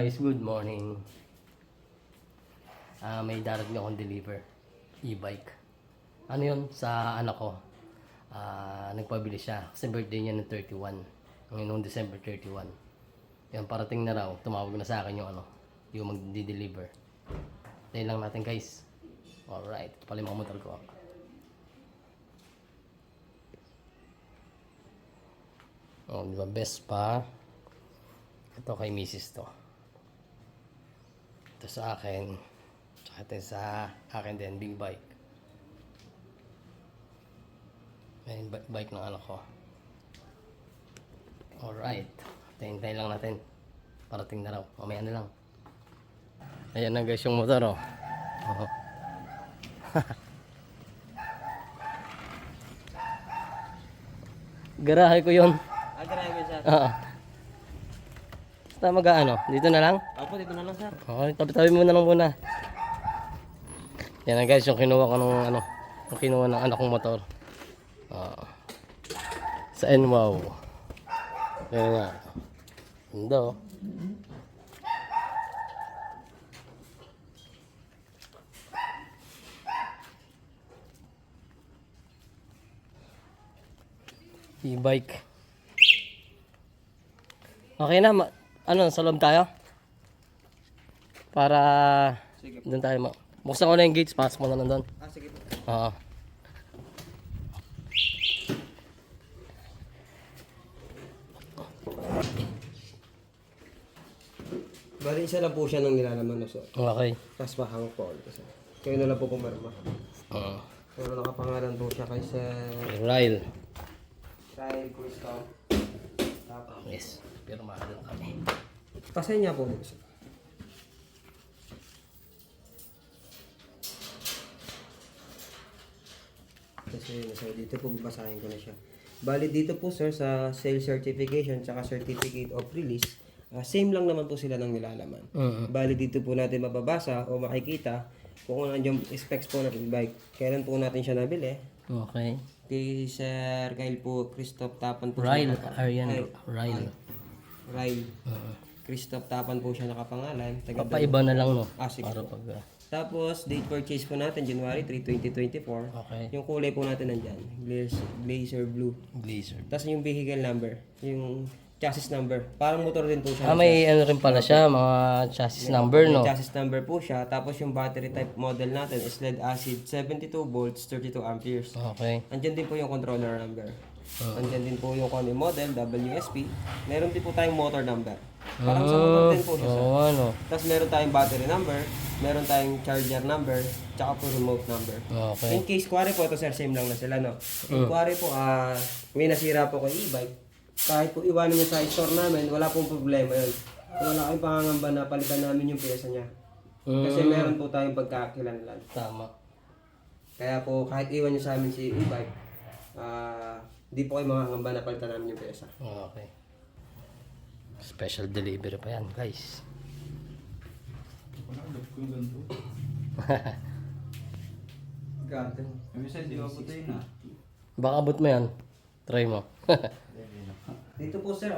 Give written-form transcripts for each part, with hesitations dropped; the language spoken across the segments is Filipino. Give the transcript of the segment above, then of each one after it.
guys, good morning. May darating akong deliver e-bike. Ano yun? Sa anak ko. Nagpabili siya kasi birthday niya ng 31. Noong December 31. Yan, parating na raw. Tumawag na sa akin yung magdi-deliver. Tayo lang natin guys. Alright, ito pala yung mga motor ko. Oh, di ba best pa? Ito kay Mrs. to. Ito sa akin. Tsaka ito sa akin din, big bike. May bike ng anak ko. Alright. Hintayin lang natin. Parating na raw. Mamaya na lang. Ayan na guys yung motor oh. Oh. Garahe ko yun. Garahe mo sir? Oo. Basta mag-ano? Dito na lang? Opo, dito na lang sir. Okay, tabi-tabi mo na lang muna. Yan na guys, yung kinuha ko ng yung kinuha ng anak kong motor. Sa NWOW. Yan nga. Ganda oh. E-bike. Okay na, sa loob tayo? Para doon tayo buksan ko na yung gates, pasok mo na nandun. Sige po. Oo. Bali, isa lang po siya nung nilalaman na sir. Okay. Tapos mahang po. Kayo na lang po pumarma. Oo. Pero nakapangalan po siya kay Sir Ryle. Ryle Cruzco. Tapos. Yes. Pero mahal lang kami. Pasay niya po sir. Kasi sir, dito po babasahin ko na siya. Bali dito po sir sa sales certification tsaka certificate of release, same lang naman po sila ng nilalaman. Bali dito po natin mababasa o makikita kung ano yung specs po ng e-bike. Kailan po natin siya nabili? Okay. Kay Sir Kyle po, Christoph Tapan po Ryle. siya Aryan. Ryle. Ryle. Christoph Tapan po siya nakapangalan. Papaiba na lang no? Sige Para po. pag... Tapos, date purchase po natin, January 3, 2024. Okay. Yung kulay po natin nandyan, Glacier Blue. Blazer. Tapos yung vehicle number, yung chassis number. Parang motor din po siya. May rin pala siya, mga chassis number no? May chassis number po siya. Tapos yung battery type model natin is lead acid 72 volts, 32 amperes. Okay. Andyan din po yung controller number. Andyan din po yung kung model, WSP. Meron din po tayong motor number. Parang sa motor din po siya. Oo, ano. Tapos meron tayong battery number, meron tayong charger number, tsaka po remote number. Okay. In case, kuwari po ito sir, same lang na sila, no? Kuwari po, may nasira po kay e-bike, kahit po iwanan niyo sa store namin, wala pong problema yun. Wala kayong pangangamba na palitan namin yung pyesa niya. Kasi meron po tayong pagkakakilanlan. Tama. Kaya po, kahit iwan niyo sa amin si e-bike, di po kayo mangangamba na palitan namin yung pyesa. Okay. Special delivery pa yan, guys. Ganda. Baka abot mo yan. Try mo. Dito po sir,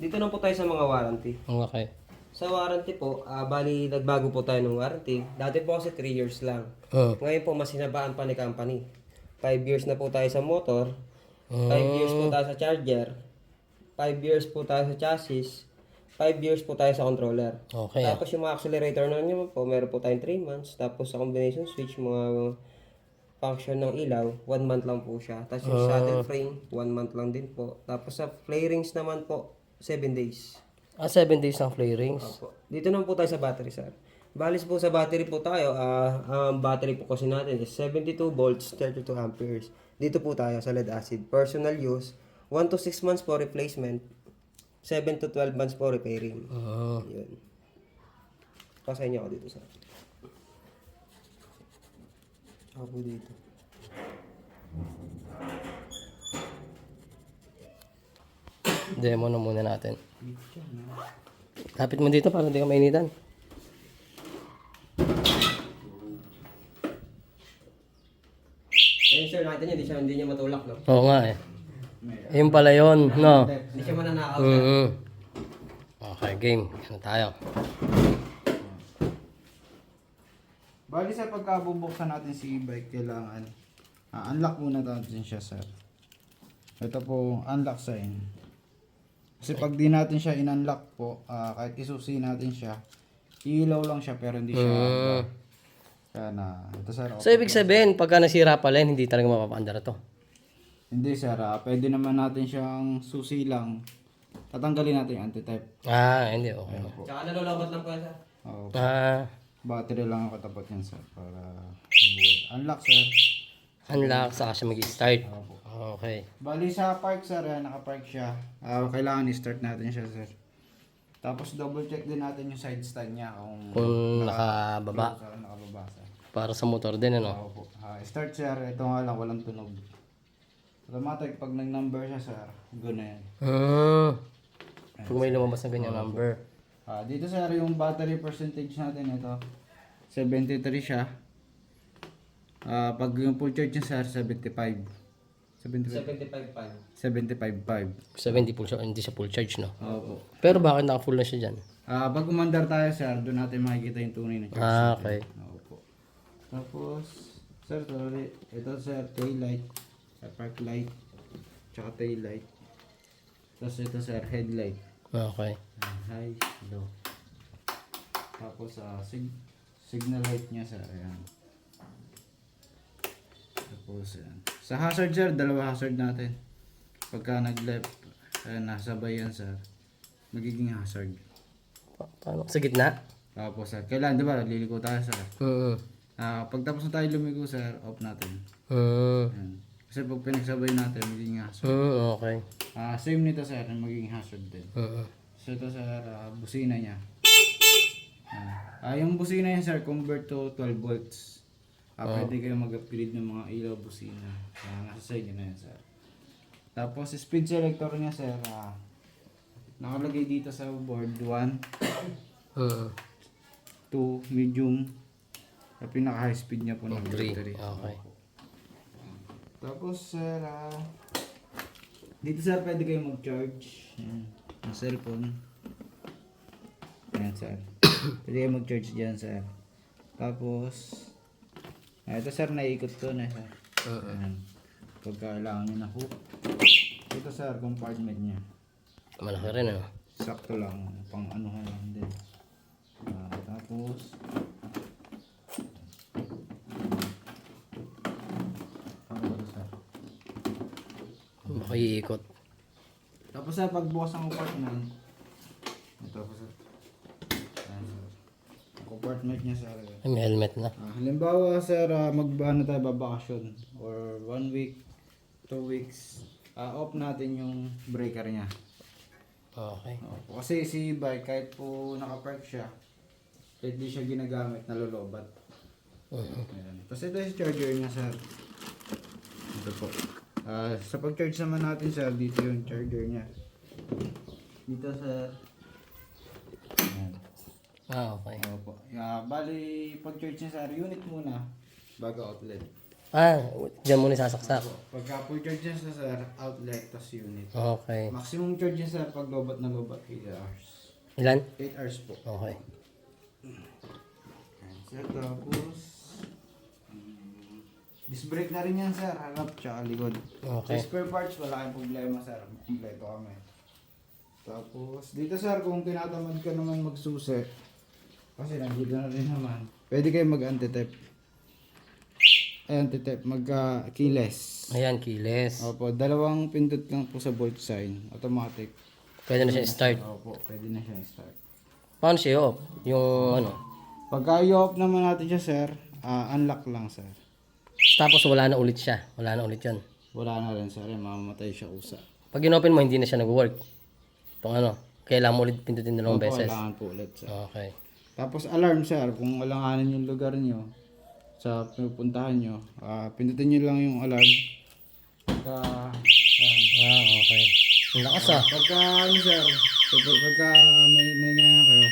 dito na po tayo sa mga warranty. Okay. Sa warranty po, bali nagbago po tayo ng warranty. Dati po kasi 3 years lang. Ngayon po mas hinabaan pa ni company. 5 years na po tayo sa motor. 5 years po tayo sa charger. 5 years po tayo sa chassis. 5 years po tayo sa controller. Okay. Tapos yung mga accelerator na nyo po, meron po tayong 3 months. Tapos sa combination switch, mga function ng ilaw, 1 month lang po siya. Tapos yung saddle frame, 1 month lang din po. Tapos sa flarings naman po, 7 days. 7 days ng flarings. Opo. Dito naman po tayo sa battery, sir. Balis po sa battery po tayo, ang battery po kasi natin is 72 volts, 32 amperes. Dito po tayo sa lead acid. Personal use, 1 to 6 months po replacement, 7 to 12 months po repairing. Yun. Pasay niyo ako dito, sir. Ako po dito. Demo na muna natin. Lapit mo dito para hindi ka mainitan. Ayun sir, nakita niyo, hindi niya matulak, no? Oo nga eh. Ayun pala yun, no? Hindi siya mananakaw. Mm-hmm. Okay, game. Ano tayo? Bali sa pagkabubuksan natin si e-bike, kailangan unlock muna natin siya, sir. Ito po, unlock sign. Kasi pag di natin siya in-unlock po, kahit isusi natin siya, ilaw lang siya pero hindi siya kaya na, ito sir. So, ibig sabihin, pagka nasira pala yun, hindi talaga mapapaandar to. Hindi sir, pwede naman natin siyang susi lang. Tatanggalin natin yung anti-type. Hindi. Okay. Tsaka nalulabat lang po yan, sir. Oo. Ah, Battery lang ang katapat yan sir para mabuhay. Unlock sir. unlock, saka siya mag-start. Opo. Okay. Bali sa park sir, naka-park siya. Kailangan i-start natin siya sir. Tapos double check din natin yung side stand niya Kung nakababa. Sir, nakababa sir. Para sa motor din, ano? Opo. Start sir, ito nga lang walang tunog. Automatic pag nag-number siya sir, gano'n yan. Pag may lumabas na ganyan number. Dito sir, yung battery percentage natin ito, 73 siya. Pag yung full charge niya sir, 75. 75.5. 75.5. 70 full charge, hindi siya full charge, no? Opo. Pero bakit naka-full na siya dyan? Pag umandar tayo sir, doon natin makikita yung tunay na charge. Okay. Opo. Tapos, sir, sorry. Ito sir, tail light, park light, tsaka tail light. Tapos ito sir, headlight. Okay. High, low. Tapos signal light niya sir, ayan. Tapos ayan. Sa hazard sir, dalawa hazard natin. Pagka nag-left, ayan, nasabay yan sir. Magiging hazard. Paano? Sa gitna? Tapos sir, kailan diba, liliko tayo sir. Pagtapos na tayo lumigo sir, off natin. Ayan. Kasi pag pinagsabay natin, magiging hazard. Okay. Same nito sir, magiging hazard din. So ito sir, busina niya. Yung busina niya sir, convert to 12 volts. Pwede kayo mag-upgrade ng mga ilaw busina. Nasa sa inyo na yan sir. Tapos speed selector niya sir, nakalagay dito sa board 1, 2, medium. Pinaka high speed niya po ng 3. battery. Okay. Tapos sir, dito sir pwede kayo mag-charge. Yan. Yung cellphone. Ayan sir. Pwede kayo mag-charge dyan sir. Tapos, ito sir, naiikot to na sir. Ayan. Pag kailangan nyo na hook. Ito sir, compartment niya. Malaki rin, ano? Sakto lang, pang anuhan lang din. Tapos, sir. Maiikot. Tapos sir, pagbukas ng compartment, ito po sir. Ayan sir. Ang compartment niya sir. Ay, may helmet na. Halimbawa sir, mag-ano tayo babakasyon or 1 week, 2 weeks, off natin yung breaker niya. Okay. Kasi si bike kahit po naka-park siya, kahit di siya ginagamit, nalolobat. Ayan. Tapos ito yung charger niya sir. Ito po. Sa pag-charge naman natin sir, dito yung charger niya. Dito sir. Ayan. Okay. Opo. Bali, pag-charge niya sir, unit muna bago outlet. Diyan muna sasaksak. Pagka full charge niya sir, outlet tas unit. Okay. Maximum charge niya sir, pag lobat na lobat, 8 hours. Ilan? 8 hours po. Okay. Ayan, sir, tapos disc brake na rin yan sir, harap tsaka likod. Okay. Sa spare parts, wala kayong problema sir, kompleto kami. Tapos dito sir, kung tinatamad ka naman magsusi, kasi nandito na rin naman, pwede kayo mag-anti-tap. Anti-tap, mag-keyless. Ayan, keyless. Opo, dalawang pindot lang po sa bolt sign, automatic. Pwede na siya start. Opo, pwede na siya start. Paano siya off? Yung ano? Pagka i-off naman natin siya sir, unlock lang sir. Tapos wala na ulit siya. Wala na ulit yun. Wala na rin sir, mamamatay siya usa. Pag in-open mo, hindi na siya nag-work. Itong ano, kailangan mo ulit pindutin dalawang Opo, beses. kailangan po ulit sir. Okay. Tapos alarm sir, kung alanganin yung lugar nyo sa pinupuntahan nyo, pindutin nyo lang yung alarm. Pagka, ayan. Okay. Ang lakas Pagka ano sir, pagka may naingaya kayo,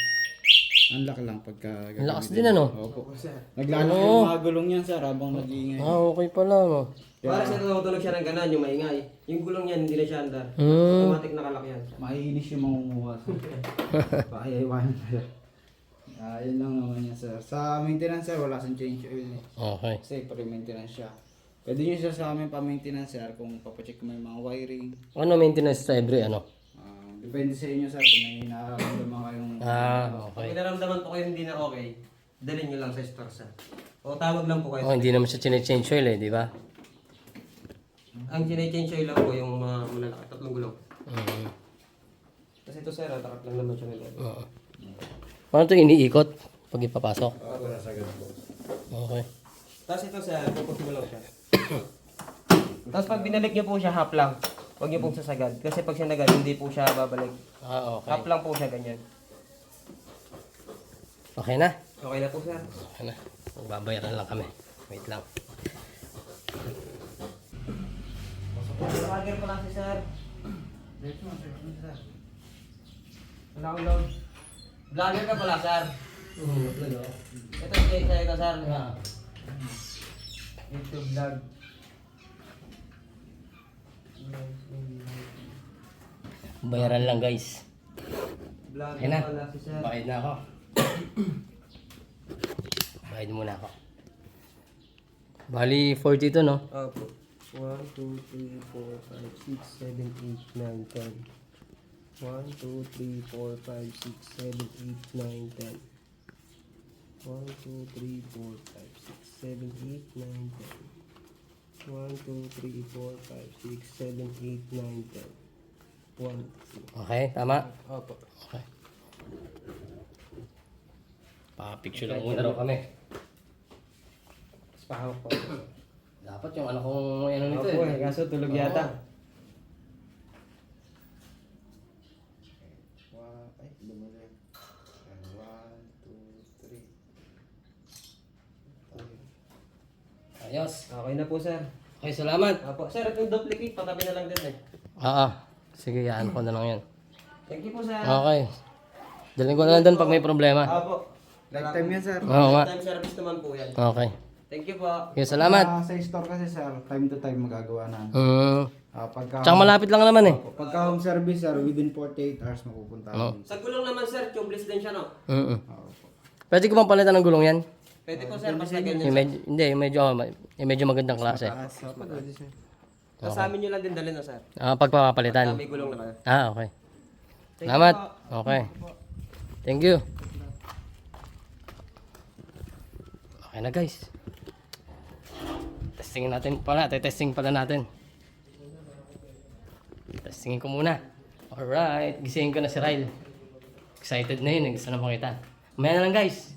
Ang laki lang pagka Ang lakas din ano? Opo. Naglalaki yung mga gulong yan sir habang nag-iingay. Ah, okay pala no. Para siya tutulog siya ng ganan, yung maingay. Yung gulong niyan, hindi na siya andar. Hmm. Automatic nakalaki yan. Maiinis yung mangunguha sir. Pakaiwanan sir. Yun lang naman yan sir. Sa maintenance sir, wala siyang change oil eh. Okay. Kasi pre-maintenance siya. Pwede nyo siya sa amin pa-maintenance sir kung papacheck mo yung mga wiring. Ano maintenance sa every ano? Depende sa inyo sir kung may nararamdaman kayong... Pag Okay. naramdaman po kayo hindi na okay, dalhin nyo lang sa store sir. O tawag lang po kayo. Oh, hindi naman siya change oil eh, di ba? Ang change oil lang po yung mga malalaki, 3 gulong. Mm. Kasi ito sir, takap lang naman siya nila. Oo. Paano ito iniikot pag ipapasok? Okay. Tapos ito sir, pupus mo lang siya. Tapos pag binalik nyo po siya, half lang. Huwag nyo pong sasagad. Kasi pag sinagad, hindi po siya babalik. Ah, okay. Half lang po siya ganyan. Okay na? Okay na po sir. Okay na. Magbabayaran lang kami. Wait lang. Vlogger pala si sir. Wala akong load. Vlogger ka pala sir. Ito ito sir. YouTube vlog. Bayaran lang guys. Vlogger Ayun na. pala si sir. Bayad na ako. Bayad muna ako. Bali 42 no? Opo. 1, 2, 3, 4, 5, 6, 7, 8, 9, 10. 1, 2, 3, 4, 5, 6, 7, 8, 9, 10. 1, 2, 3, 4, 5, 6, 7, 8, 9, 10. 1, 2, 3, 4, 5, 6, 7, 8, 9, 10. 1, 2. Okay, tama? Opo. Okay. Pa-picture lang muna raw kami. Pahawak po. Dapat yung ano kong ano nito Opo eh. kaso tulog yata. Ay, lumali. 1, 2, 3. Ayos. Okay na po sir. Okay, salamat. Opo. Sir, itong duplicate, patabi na lang din eh. Oo. Sige, yaan ko na lang yan. Thank you po sir. Okay. Dalhin ko na lang doon pag may problema. Opo. Lifetime yan sir. Oo nga. Time service naman po yan. Okay. Thank you po. Okay, salamat. Sa store kasi sir, time to time magagawa na. Pagka Tsaka malapit lang naman eh. Pagka home service sir, within 48 hours mapupunta. Oo. Sa gulong naman sir, tubeless din siya no? Pwede ko bang palitan ng gulong yan? Pwede po sir, basta ganyan. Yung medyo, hindi, yung medyo magandang klase. Pwede sir. Tapos sa amin nyo lang din dalhin no sir. Pagpapalitan. May gulong na kayo. Okay. Thank Salamat. you po. Okay. Thank you. Okay na guys. Testingin natin pala. Testing pala natin. Testingin ko muna. Alright. Gisingin ko na si Ryle. Excited na yun. Gusto na makita. Mamaya na lang guys.